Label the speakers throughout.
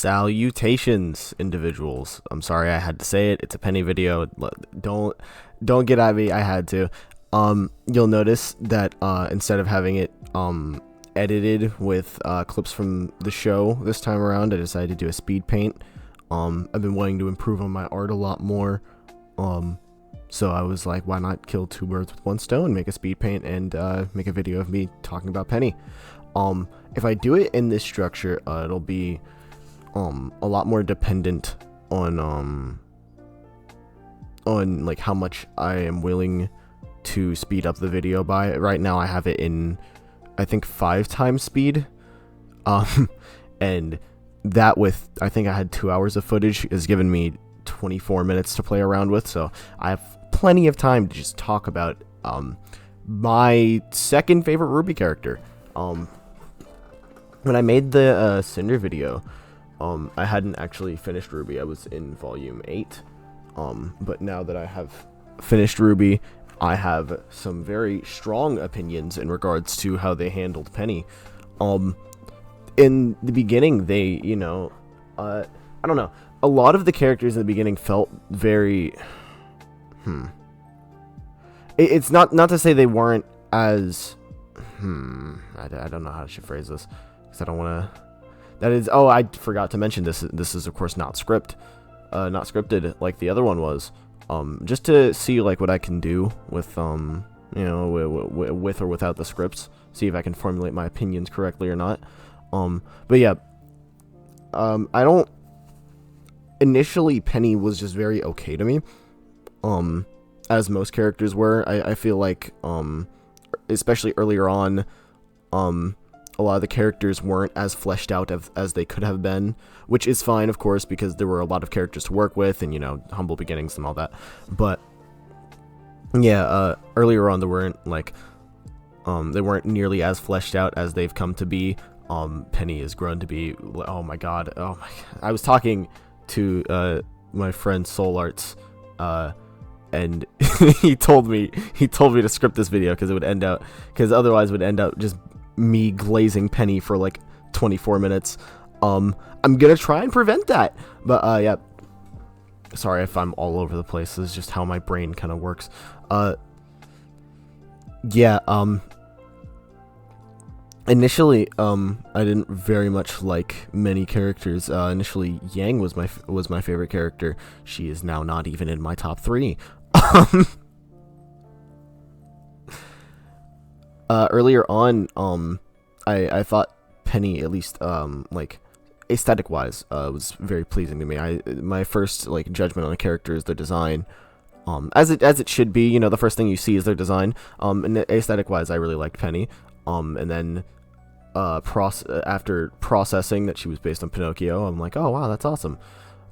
Speaker 1: Salutations, individuals. I'm sorry I had to say it. It's a Penny video. Don't get at me. I had to. You'll notice that instead of having it edited with clips from the show this time around, I decided to do a speed paint. I've been wanting to improve on my art a lot more. So I was like, why not kill two birds with one stone? Make a speed paint and make a video of me talking about Penny. If I do it in this structure, it'll be a lot more dependent on like how much I am willing to speed up the video by. Right now I have it in, I think, 5 times speed. And that, with, I think I had 2 hours of footage, has given me 24 minutes to play around with, so I have plenty of time to just talk about my second favorite RWBY character. When I made the Cinder video, I hadn't actually finished RWBY. I was in volume 8, but now that I have finished RWBY, I have some very strong opinions in regards to how they handled Penny. In the beginning, they, I don't know, a lot of the characters in the beginning felt very, it's not to say they weren't as, I don't know how I should phrase this, because I don't want to, that is, oh, I forgot to mention this is of course not scripted like the other one was, just to see like what I can do with, with or without the scripts, see if I can formulate my opinions correctly or not. But yeah, I don't, initially Penny was just very okay to me, as most characters were. I feel like, especially earlier on, a lot of the characters weren't as fleshed out as they could have been, which is fine, of course, because there were a lot of characters to work with, and, humble beginnings and all that. But yeah, earlier on, they weren't nearly as fleshed out as they've come to be. Penny has grown to be, oh my god, I was talking to my friend Soul Arts, and he told me to script this video because otherwise it would end up just me glazing Penny for like 24 minutes. I'm gonna try and prevent that, but yeah, sorry if I'm all over the place. This is just how my brain kind of works. Yeah, initially, I didn't very much like many characters. Initially, Yang was my favorite character. She is now not even in my top 3. Earlier on, I thought Penny, at least, like, aesthetic-wise, was very pleasing to me. My first, like, judgment on a character is their design. As it should be, the first thing you see is their design. And aesthetic-wise, I really liked Penny. And then, after processing that she was based on Pinocchio, I'm like, oh wow, that's awesome.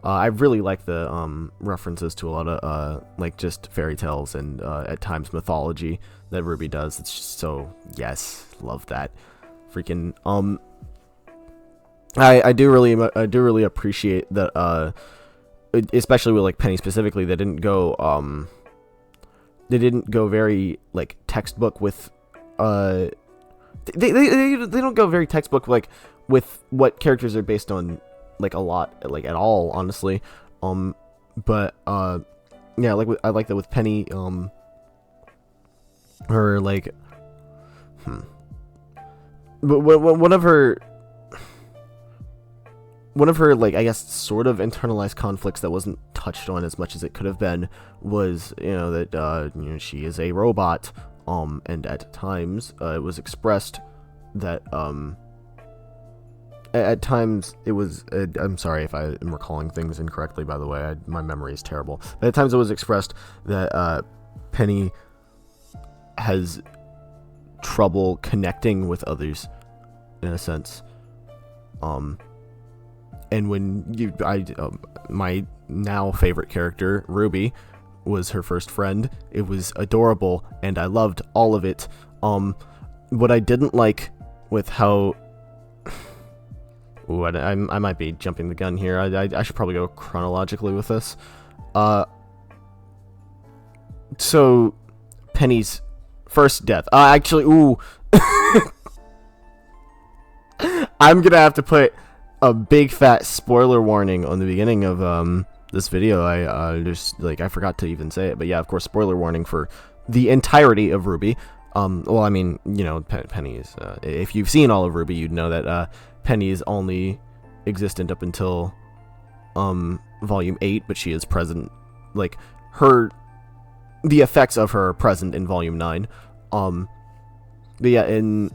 Speaker 1: I really like the references to a lot of like just fairy tales and at times mythology that RWBY does. It's just so, yes, love that. Freaking I do really appreciate that, especially with like Penny specifically. They didn't go very like textbook with they don't go very textbook like with what characters are based on, like, a lot, like, at all, honestly. But yeah, like, I like that with Penny, her, like, but one of her, like, I guess, sort of internalized conflicts that wasn't touched on as much as it could have been was, that, she is a robot, and at times, it was expressed that, at times it was, I'm sorry if I am recalling things incorrectly, by the way, my memory is terrible, but at times it was expressed that, Penny has trouble connecting with others, in a sense, and when my now favorite character, Ruby, was her first friend, it was adorable, and I loved all of it. What I didn't like with how, ooh, I might be jumping the gun here. I should probably go chronologically with this. So Penny's first death. Actually, ooh, I'm gonna have to put a big fat spoiler warning on the beginning of this video. I just I forgot to even say it, but yeah, of course, spoiler warning for the entirety of RWBY. Well, I mean, you know, Penny is, if you've seen all of RWBY, you'd know that Penny is only existent up until volume 8, but she is present, like, the effects of her are present in volume 9. But yeah, in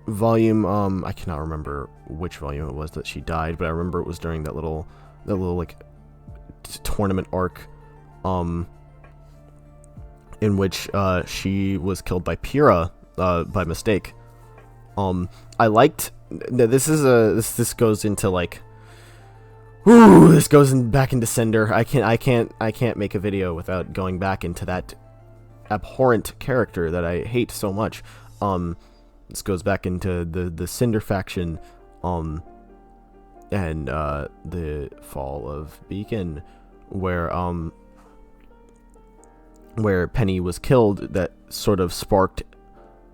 Speaker 1: volume, I cannot remember which volume it was that she died, but I remember it was during that little like tournament arc, in which she was killed by Pyrrha by mistake. I liked this goes into like, this goes back into Cinder. I can't make a video without going back into that abhorrent character that I hate so much. This goes back into the Cinder faction, and the fall of Beacon, where Penny was killed. That sort of sparked,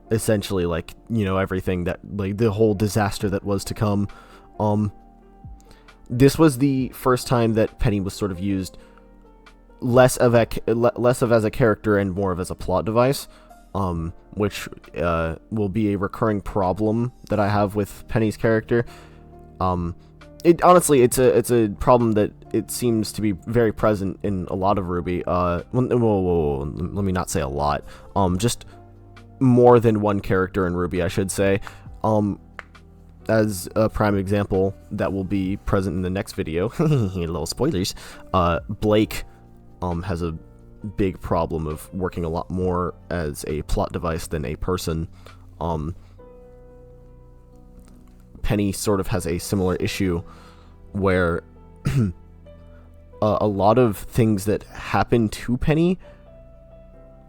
Speaker 1: essentially, like, you know, everything that, like, the whole disaster that was to come. This was the first time that Penny was sort of used less of as a character and more of as a plot device, which will be a recurring problem that I have with Penny's character. Honestly, it's a problem that it seems to be very present in a lot of RWBY. Let me not say a lot. Just more than one character in RWBY, I should say. As a prime example, that will be present in the next video. Little spoilers. Blake has a big problem of working a lot more as a plot device than a person. Penny sort of has a similar issue where a lot of things that happen to Penny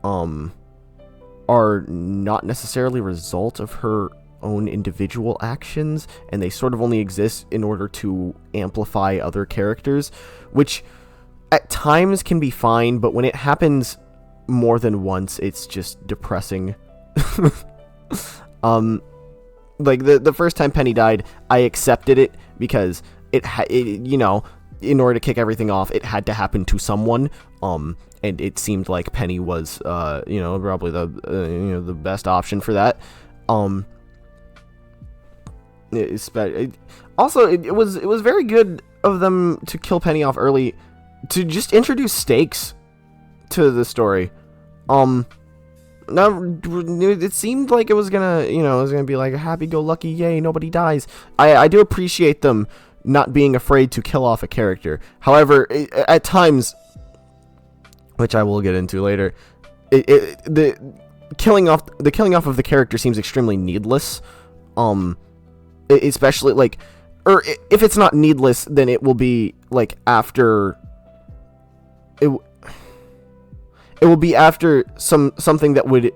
Speaker 1: are not necessarily a result of her own individual actions, and they sort of only exist in order to amplify other characters, which at times can be fine, but when it happens more than once, it's just depressing. Like, the first time Penny died, I accepted it because it you know, in order to kick everything off, it had to happen to someone, and it seemed like Penny was, you know, probably the, you know, the best option for that. Also, it was very good of them to kill Penny off early, to just introduce stakes to the story. Now, it seemed like it was gonna, you know, it was gonna be like a happy-go-lucky, yay, nobody dies. I do appreciate them not being afraid to kill off a character. However, at times, which I will get into later, the killing off of the character seems extremely needless. Especially, like, or if it's not needless, then it will be like after it will be after something that would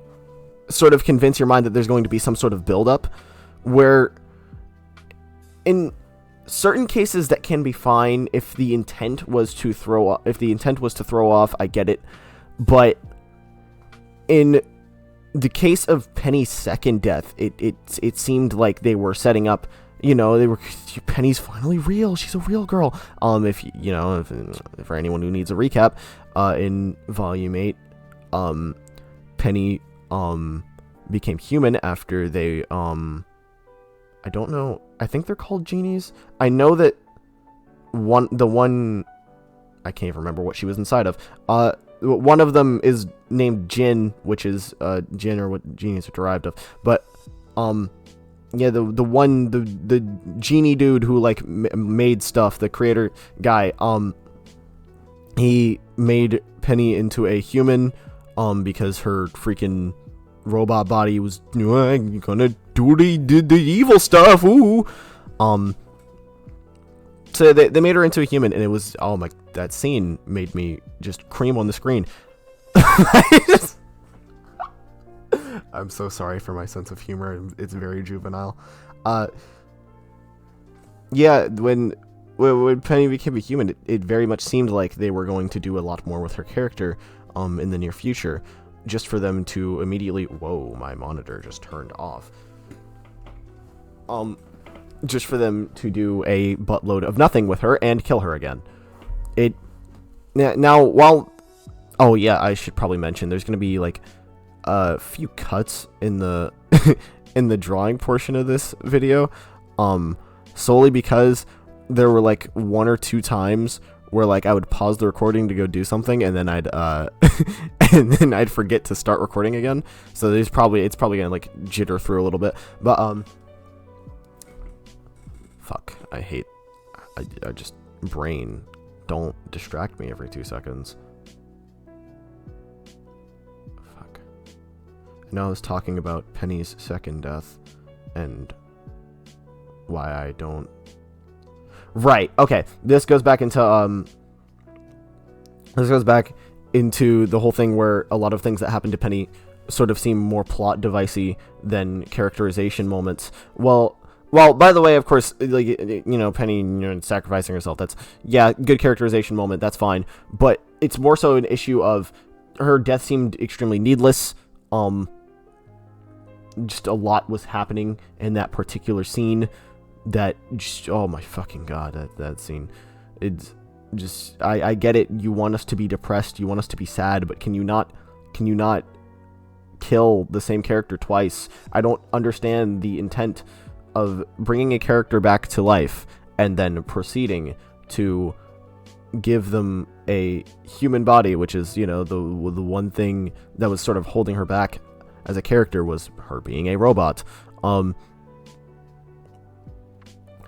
Speaker 1: sort of convince your mind that there's going to be some sort of build-up, where in certain cases that can be fine if the intent was to throw off, I get it, but in the case of Penny's second death, it seemed like they were setting up, you know, Penny's finally real. She's a real girl. If you know, if for anyone who needs a recap, in volume 8, Penny became human after they I don't know. I think they're called genies. I know that the one I can't even remember what she was inside of. One of them is named Jinn, which is Jinn, or what genies are derived of. But yeah, the genie dude who like made stuff, the creator guy, he made Penny into a human because her freaking robot body was gonna do the evil stuff. Ooh. So they made her into a human, and it was, oh my, that scene made me just cream on the screen. I'm so sorry for my sense of humor. It's very juvenile. Yeah, when Penny became a human, it very much seemed like they were going to do a lot more with her character in the near future, just for them to immediately, whoa, my monitor just turned off. just for them to do a buttload of nothing with her and kill her again. It now while oh yeah, I should probably mention there's gonna be like a few cuts in the in the drawing portion of this video, solely because there were like 1 or 2 times where like I would pause the recording to go do something, and then I'd and then I'd forget to start recording again. So it's probably gonna like jitter through a little bit, but fuck, I just brain, don't distract me every 2 seconds. Fuck. I know I was talking about Penny's second death and why I don't. Right. Okay. This goes back into the whole thing where a lot of things that happen to Penny sort of seem more plot devicey than characterization moments. Well, by the way, of course, like, you know, Penny, sacrificing herself, that's, yeah, good characterization moment, that's fine, but it's more so an issue of her death seemed extremely needless. Just a lot was happening in that particular scene that just, oh my fucking god, that scene. It's just, I get it, you want us to be depressed, you want us to be sad, but can you not kill the same character twice? I don't understand the intent of bringing a character back to life and then proceeding to give them a human body, which is, you know, the one thing that was sort of holding her back as a character was her being a robot. And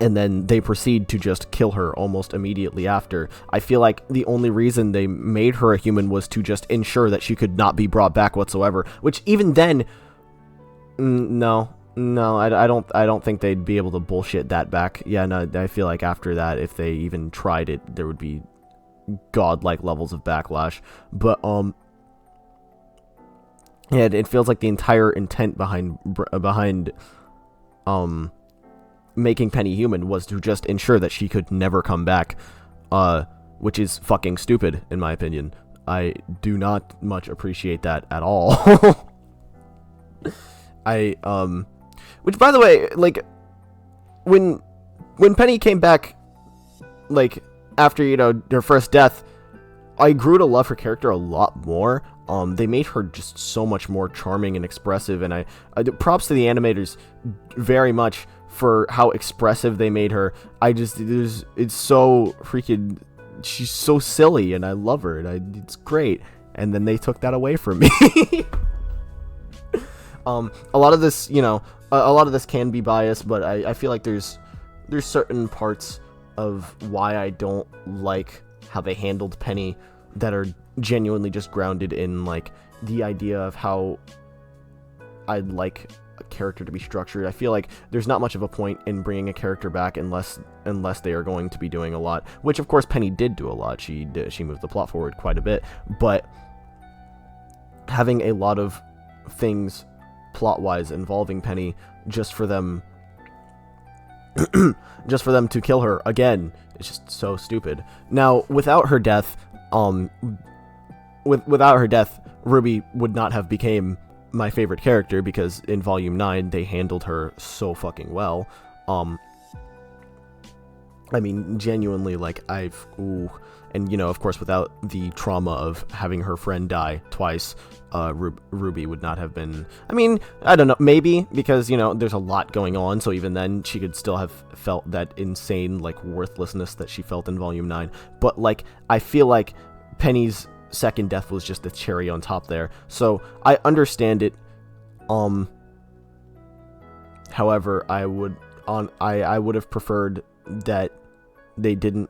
Speaker 1: then they proceed to just kill her almost immediately after. I feel like the only reason they made her a human was to just ensure that she could not be brought back whatsoever, which even then, no, I don't think they'd be able to bullshit that back. Yeah, no, I feel like after that, if they even tried it, there would be godlike levels of backlash. But yeah, it feels like the entire intent behind making Penny human was to just ensure that she could never come back, which is fucking stupid in my opinion. I do not much appreciate that at all. Which, by the way, like, when Penny came back, like, after, you know, her first death, I grew to love her character a lot more. They made her just so much more charming and expressive, and I props to the animators very much for how expressive they made her. It's so freaking, she's so silly, and I love her, and it's great. And then they took that away from me. A lot of this, you know, a lot of this can be biased, but I feel like there's certain parts of why I don't like how they handled Penny that are genuinely just grounded in, like, the idea of how I'd like a character to be structured. I feel like there's not much of a point in bringing a character back unless they are going to be doing a lot, which of course Penny did do a lot. She moved the plot forward quite a bit, but having a lot of things plot-wise involving Penny just for them to kill her again, it's just so stupid. Now, without her death, Ruby would not have became my favorite character, because in Volume 9 they handled her so fucking well. I mean, genuinely, like, and, you know, of course, without the trauma of having her friend die twice, Ruby would not have been, I mean, I don't know, maybe, because, you know, there's a lot going on, so even then, she could still have felt that insane, like, worthlessness that she felt in Volume 9, but, like, I feel like Penny's second death was just the cherry on top there, so I understand it. However, I would have preferred that they didn't.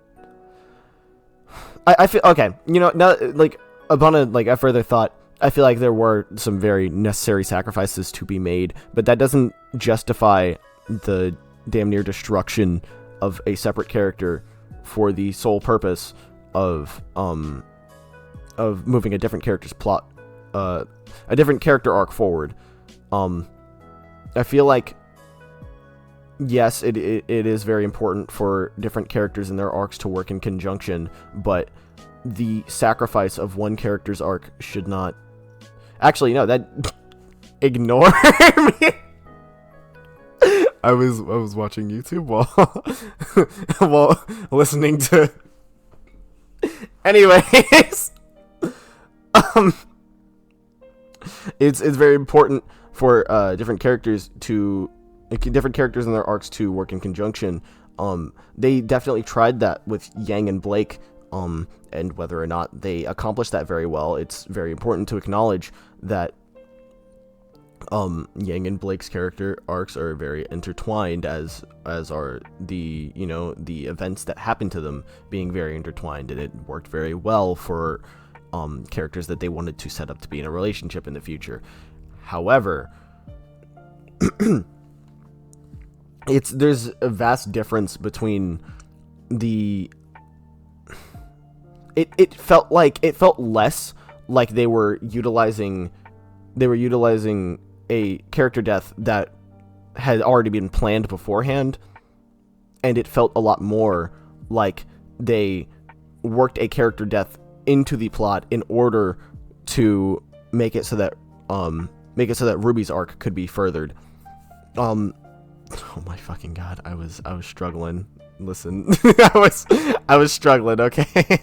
Speaker 1: I feel, okay, you know, now, like, upon a further thought, I feel like there were some very necessary sacrifices to be made, but that doesn't justify the damn near destruction of a separate character for the sole purpose of moving a different character's plot, a different character arc forward. I feel like, yes, it is very important for different characters and their arcs to work in conjunction, but the sacrifice of one character's arc should not. Actually, no, that ignore me. I was watching YouTube while while listening to. Anyways, um, it's very important for different characters in their arcs to work in conjunction. They definitely tried that with Yang and Blake. And whether or not they accomplished that very well, it's very important to acknowledge that Yang and Blake's character arcs are very intertwined, as are the events that happen to them being very intertwined, and it worked very well for characters that they wanted to set up to be in a relationship in the future. However, there's a vast difference between the. It felt less like they were utilizing a character death that had already been planned beforehand, and it felt a lot more like they worked a character death into the plot in order to make it so that Ruby's arc could be furthered. Oh my fucking god, I was struggling. Listen, I was struggling, okay?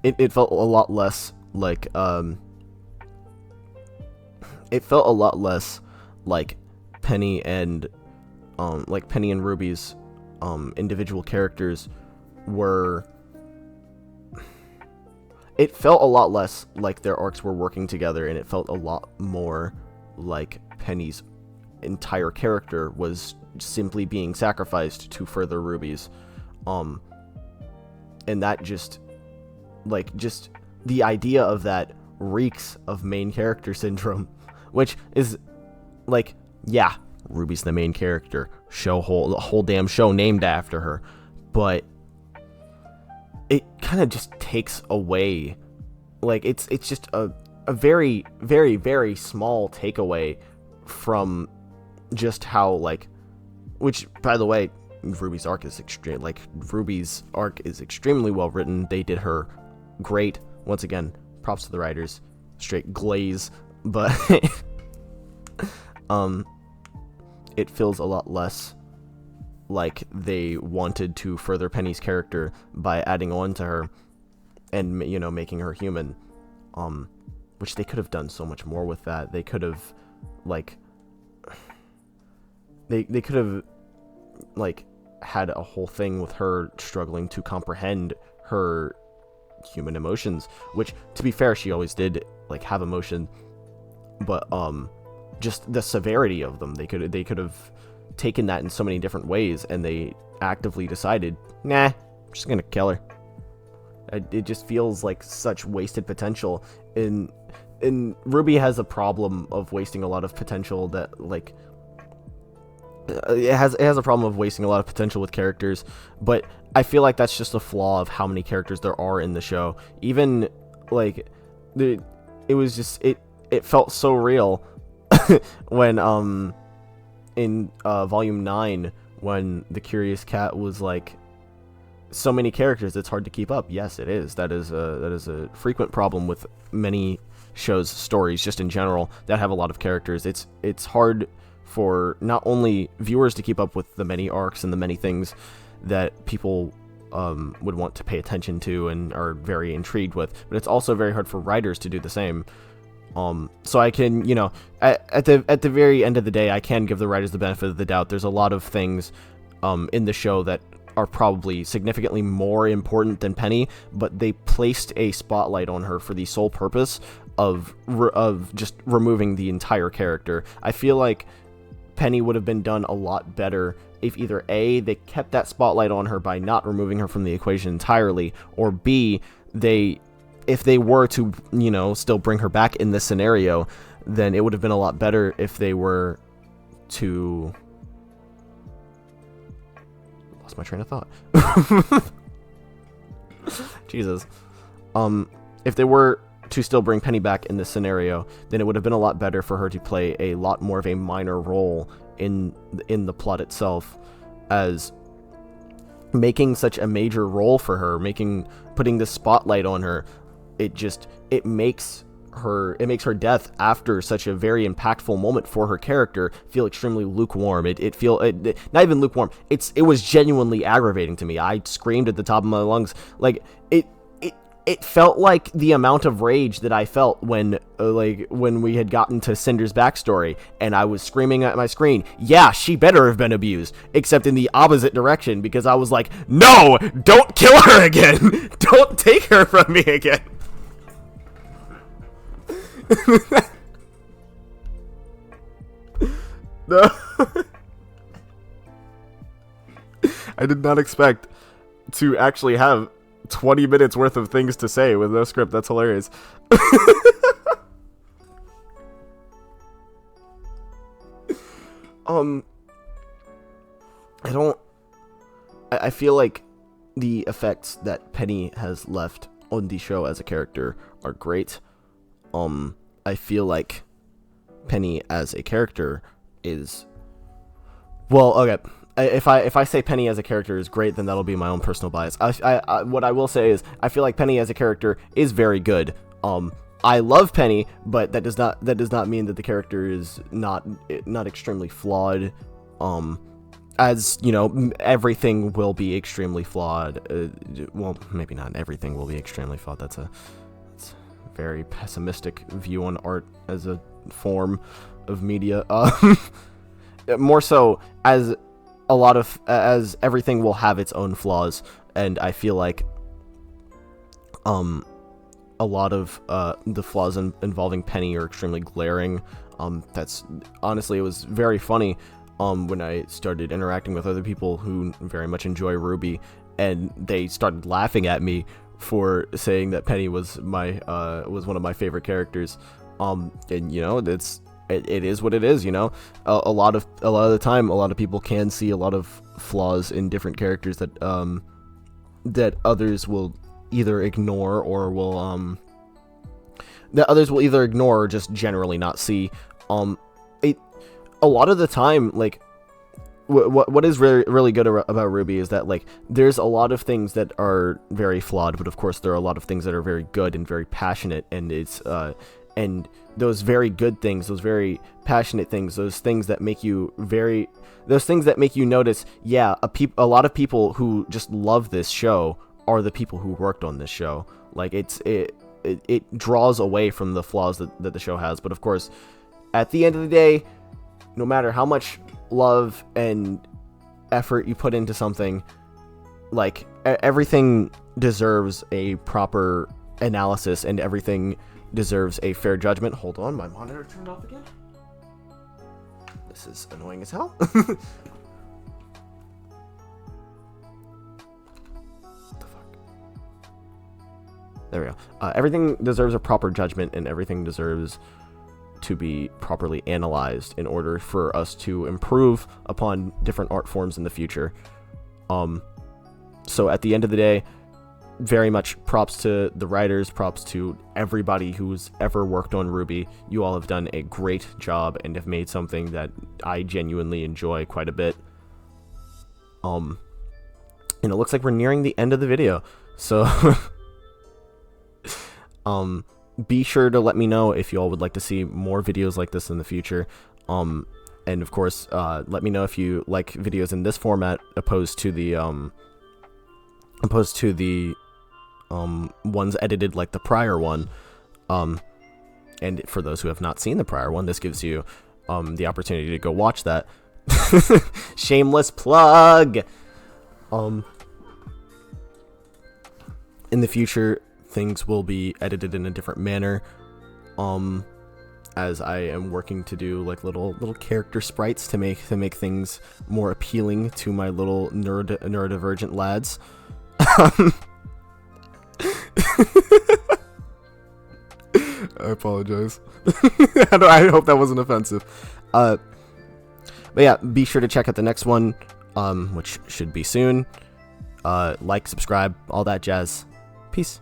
Speaker 1: It felt a lot less like Penny and Ruby's individual characters were. It felt a lot less like their arcs were working together, and it felt a lot more like Penny's entire character was simply being sacrificed to further Ruby's. And that just the idea of that reeks of main character syndrome, which is like, yeah, Ruby's the main character, the whole damn show named after her, but it kind of just takes away, like, it's just a very, very, very small takeaway from just how, like, which, by the way, Ruby's arc is extremely well written. They did her great. Once again, props to the writers. Straight glaze, but it feels a lot less like they wanted to further Penny's character by adding on to her and making her human. Which they could have done so much more with that. They could have they could have had a whole thing with her struggling to comprehend her human emotions, which, to be fair, she always did have emotion, but just the severity of them, they could have taken that in so many different ways, and they actively decided, nah, I'm just gonna kill her. It just feels like such wasted potential, and Ruby has a problem of wasting a lot of potential that it has a problem of wasting a lot of potential with characters, but I feel like that's just a flaw of how many characters there are in the show. Even it felt so real when in volume 9, when the Curious Cat was like, so many characters, it's hard to keep up. Yes, it is. That is a frequent problem with many shows' stories, just in general, that have a lot of characters. It's hard for not only viewers to keep up with the many arcs and the many things that people would want to pay attention to and are very intrigued with, but it's also very hard for writers to do the same. So I can, at the very end of the day, I can give the writers the benefit of the doubt. There's a lot of things in the show that are probably significantly more important than Penny, but they placed a spotlight on her for the sole purpose of just removing the entire character. I feel like Penny would have been done a lot better if either A, they kept that spotlight on her by not removing her from the equation entirely, or B, if they were to, still bring her back in this scenario, then it would have been a lot better if they were to... Lost my train of thought. Jesus. If they were to still bring Penny back in this scenario, then it would have been a lot better for her to play a lot more of a minor role in the plot itself, as making such a major role for her, putting the spotlight on her, it makes her death after such a very impactful moment for her character feel extremely lukewarm. Not even lukewarm. It was genuinely aggravating to me. I screamed at the top of my lungs. Like it felt like the amount of rage that I felt when we had gotten to Cinder's backstory, and I was screaming at my screen, yeah, she better have been abused, except in the opposite direction, because I was like, no, don't kill her again. Don't take her from me again. No. I did not expect to actually have 20 minutes worth of things to say with no script. That's hilarious. I feel like the effects that Penny has left on the show as a character are great. I feel like Penny as a character is, well, okay. If I say Penny as a character is great, then that'll be my own personal bias. What I will say is I feel like Penny as a character is very good. I love Penny, but that does not mean that the character is not extremely flawed. As you know, everything will be extremely flawed. Well, maybe not everything will be extremely flawed. That's a very pessimistic view on art as a form of media. More so as everything will have its own flaws, and I feel like a lot of the flaws involving Penny are extremely glaring. That's honestly, it was very funny when I started interacting with other people who very much enjoy RWBY, and they started laughing at me for saying that Penny was one of my favorite characters. And you know, it is what it is, you know. A lot of the time, a lot of people can see a lot of flaws in different characters that that others will either ignore or just generally not see. A lot of the time, like, what is really good about RWBY is that, like, there's a lot of things that are very flawed, but of course there are a lot of things that are very good and very passionate, and it's and those very good things, those very passionate things, those things that make you notice, yeah, a lot of people who just love this show are the people who worked on this show. Like, it draws away from the flaws that the show has, but of course, at the end of the day, no matter how much love and effort you put into something, like, everything deserves a proper analysis, and everything deserves a fair judgment. Hold on, my monitor turned off again. This is annoying as hell. What the fuck? There we go. Everything deserves a proper judgment, and everything deserves to be properly analyzed in order for us to improve upon different art forms in the future. So at the end of the day, very much props to the writers, props to everybody who's ever worked on RWBY. You all have done a great job and have made something that I genuinely enjoy quite a bit. And it looks like we're nearing the end of the video, so be sure to let me know if you all would like to see more videos like this in the future. And of course, let me know if you like videos in this format opposed to the ones edited like the prior one. And for those who have not seen the prior one, this gives you the opportunity to go watch that. Shameless plug. In the future, things will be edited in a different manner, as I am working to do like little character sprites to make things more appealing to my little neurodivergent lads. I apologize. I hope that wasn't offensive. But yeah, be sure to check out the next one, which should be soon. Like, subscribe, all that jazz. Peace.